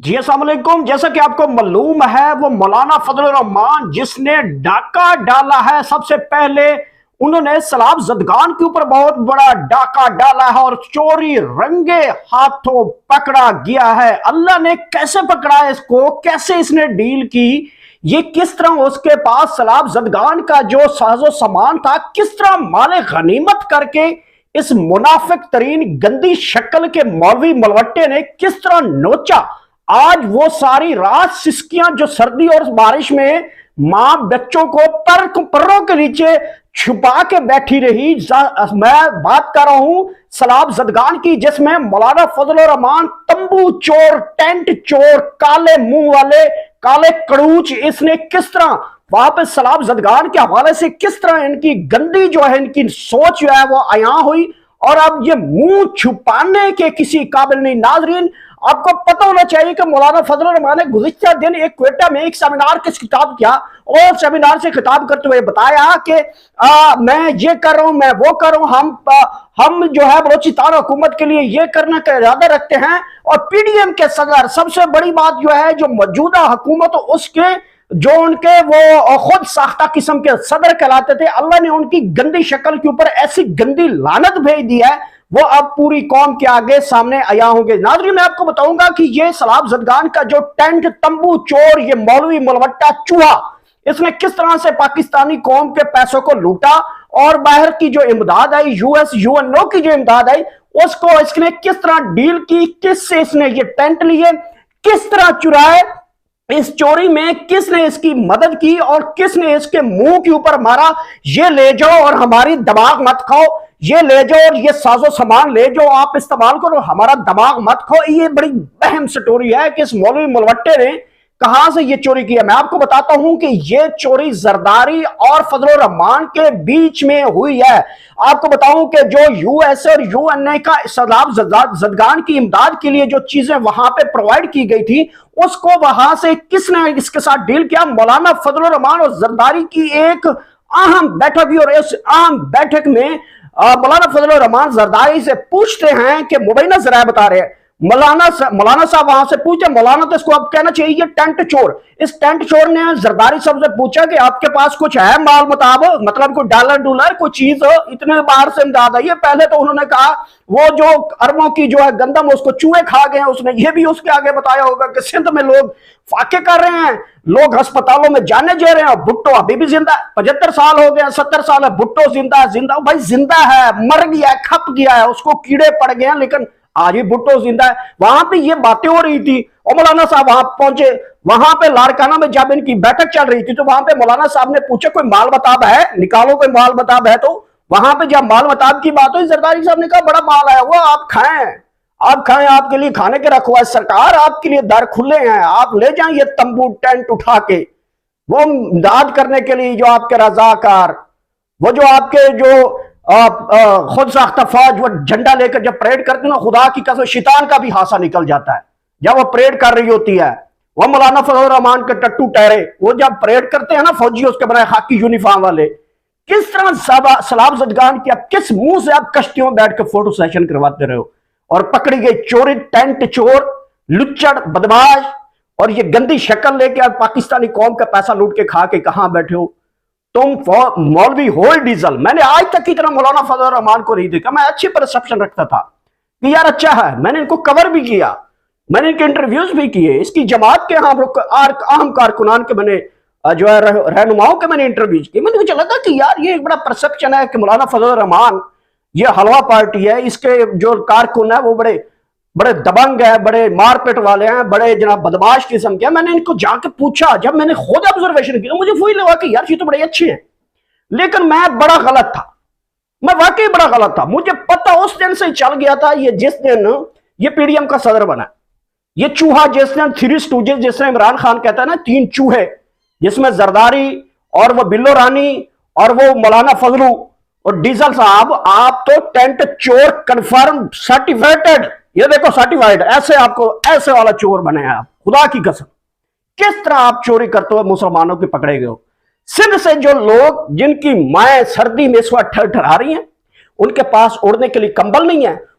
جی السلام علیکم۔ جیسا کہ آپ کو معلوم ہے وہ مولانا فضل الرحمان جس نے ڈاکہ ڈالا ہے، سب سے پہلے انہوں نے سلاب زدگان کے اوپر بہت بڑا ڈاکہ ڈالا ہے اور چوری رنگے ہاتھوں پکڑا گیا ہے۔ اللہ نے کیسے پکڑا اس کو، کیسے اس نے ڈیل کی، یہ کس طرح اس کے پاس سلاب زدگان کا جو ساز و سامان تھا کس طرح مال غنیمت کر کے اس منافق ترین گندی شکل کے مولوی ملوٹے نے کس طرح نوچا۔ آج وہ ساری رات سسکیاں جو سردی اور بارش میں ماں بچوں کو پروں کے نیچے چھپا کے بیٹھی رہی، میں بات کر رہا ہوں سلاب زدگان کی، جس میں مولانا فضل الرحمان تمبو چور، ٹینٹ چور، کالے منہ والے، کالے کڑوچ، اس نے کس طرح وہاں پہ سلاب زدگان کے حوالے سے کس طرح ان کی گندی جو ہے ان کی سوچ جو ہے وہ عیاں ہوئی، اور اب یہ منہ چھپانے کے کسی قابل نہیں۔ ناظرین، آپ کو پتہ ہونا چاہیے کہ مولانا فضل الرحمان نے گزشتہ دن ایک کوئٹہ میں ایک سیمینار کے خطاب کیا اور سیمینار سے خطاب کرتے ہوئے بتایا کہ میں یہ کر رہا ہوں، میں وہ کر رہا ہوں، ہم جو ہے بلوچستان حکومت کے لیے یہ کرنے کا ارادہ رکھتے ہیں۔ اور پی ڈی ایم کے صدر، سب سے بڑی بات جو ہے جو موجودہ حکومت اس کے جو ان کے وہ خود ساختہ قسم کے صدر کہلاتے تھے، اللہ نے ان کی گندی شکل کے اوپر ایسی گندی لعنت بھیج دی ہے، وہ اب پوری قوم کے آگے سامنے عیاں ہوں گے۔ ناظرین، میں آپ کو بتاؤں گا کہ یہ سلاب زدگان کا جو ٹینٹ تمبو چور، یہ مولوی ملوٹا چوہا، اس نے کس طرح سے پاکستانی قوم کے پیسوں کو لوٹا اور باہر کی جو امداد آئی، یو ایس یو این او کی جو امداد آئی، اس کو اس نے کس طرح ڈیل کی، کس سے اس نے یہ ٹینٹ لیے، کس طرح چرائے، اس چوری میں کس نے اس کی مدد کی اور کس نے اس کے منہ کے اوپر مارا۔ یہ لے جاؤ اور ہماری دماغ مت کھاؤ، یہ لے جاؤ اور یہ ساز و سامان لے جاؤ، آپ استعمال کرو، ہمارا دماغ مت کھاؤ۔ یہ بڑی اہم سٹوری ہے کہ اس مولوی ملوٹے نے کہاں سے یہ چوری کیا۔ میں آپ کو بتاتا ہوں کہ یہ چوری زرداری اور فضل الرحمان کے بیچ میں ہوئی ہے۔ آپ کو بتاؤں کہ جو یو ایس اور یو این اے کا سلاب زدگان کی امداد کے لیے جو چیزیں وہاں پہ پرووائڈ کی گئی تھی، اس کو وہاں سے کس نے اس کے ساتھ ڈیل کیا؟ مولانا فضل الرحمان اور زرداری کی ایک اہم بیٹھک ہوئی، اور اس اہم بیٹھک میں مولانا فضل الرحمان زرداری سے پوچھتے ہیں کہ مبینہ ذرائع بتا رہے ہیں، مولانا صاحب وہاں سے پوچھتے، مولانا تو اس کو اب کہنا چاہیے یہ ٹینٹ چور۔ اس ٹینٹ چور نے زرداری صاحب سے پوچھا کہ آپ کے پاس کچھ ہے مال مطابق، مطلب کوئی ڈالر کوئی چیز ہو، اتنے باہر سے امداد آئی ہے۔ پہلے تو انہوں نے کہا وہ جو اربوں کی جو ہے گندم اس کو چوہے کھا گئے ہیں، اس نے یہ بھی اس کے آگے بتایا ہوگا کہ سندھ میں لوگ فاقے کر رہے ہیں، لوگ ہسپتالوں میں جانے جا رہے ہیں، بھٹو ابھی بھی زندہ ہے، 75 سال ہو گئے، 70 سال ہے، بھٹو زندہ ہے، بھائی زندہ ہے، مر گیا ہے، کھپ گیا ہے، اس کو کیڑے پڑ گئے ہیں، لیکن آج بھی بھٹو زندہ ہے۔ وہاں پہ یہ باتیں ہو رہی تھی اور مولانا صاحب وہاں پہنچے، وہاں پہ لاڑکانہ میں جب ان کی بیٹھک چل رہی تھی تو وہاں پہ مولانا صاحب نے پوچھا کوئی مال متاب ہے، نکالو کوئی مال متاب ہے۔ تو وہاں پہ جب مال متاب کی بات ہوئی، زرداری صاحب نے کہا بڑا مال ہے وہ، آپ کھائیں، آپ کے لیے کھانے کے رکھوا ہے، سرکار آپ کے لیے در کھلے ہیں، آپ لے جائیں یہ تمبو ٹینٹ اٹھا کے، وہ امداد کرنے کے لیے جو آپ کے رضاکار، وہ جو آپ کے جو خود ساختہ فوج، وہ جھنڈا لے کر جب پریڈ کرتے ہیں نا، خدا کی قسم شیطان کا بھی ہاسا نکل جاتا ہے جب وہ پریڈ کر رہی ہوتی ہے۔ وہ مولانا فضل الرحمان کے ٹٹو ٹہرے وہ جب پریڈ کرتے ہیں نا، فوجی اس کے بنائے خاکی یونیفارم والے، کس طرح سلاب زدگان کی اب کس منہ سے آپ کشتیوں میں بیٹھ کے فوٹو سیشن کرواتے رہے ہو، اور پکڑی گئی چوری ٹینٹ چور، لچڑ، بدماش، اور یہ گندی شکل لے کے پاکستانی قوم کا پیسہ لوٹ کے کھا کے کہاں بیٹھے ہو تم مولوی ہول ڈیزل۔ میں نے آج تک کی طرح مولانا فضل الرحمان کو نہیں دیکھا، میں اچھی پرسپشن رکھتا تھا کہ یار اچھا ہے، میں نے ان کو کور بھی کیا، میں نے ان کے انٹرویوز بھی کیے، اس کی جماعت کے اہم کارکنان کے میں نے جو ہے رہنماؤں کے میں نے انٹرویوز کیے۔ میں نے مجھے لگا کہ یار یہ ایک بڑا پرسپشن ہے کہ مولانا فضل الرحمان یہ حلوہ پارٹی ہے، اس کے جو کارکن ہیں وہ بڑے دبنگ ہیں، بڑے مار پیٹ والے ہیں، بڑے جناب بدماش قسم کے ہیں۔ میں نے ان کو جا کے پوچھا، جب میں نے خود آبزرویشن کی تو مجھے وہی لگا کہ یار یہ تو بڑے اچھے ہیں، لیکن میں بڑا غلط تھا، میں واقعی بڑا غلط تھا۔ مجھے پتہ اس دن سے چل گیا تھا، یہ جس دن یہ پی ڈی ایم کا صدر بنا، یہ چوہا جس نے 3 اسٹوجز، جس نے عمران خان کہتا ہے نا 3 چوہے، جس میں زرداری اور وہ بلو رانی اور وہ مولانا فضلو اور ڈیزل صاحب، آپ تو ٹینٹ چور کنفرم سرٹیفائیڈ، یہ دیکھو سرٹیفائیڈ، ایسے آپ کو ایسے والا چور بنے ہیں آپ، خدا کی قسم کس طرح آپ چوری کرتے ہوئے مسلمانوں کے پکڑے گئے ہو۔ سندھ سے جو لوگ جن کی مائیں سردی میں اس وقت ٹھہر رہی ہیں، ان کے پاس اوڑھنے کے لیے کمبل نہیں ہے،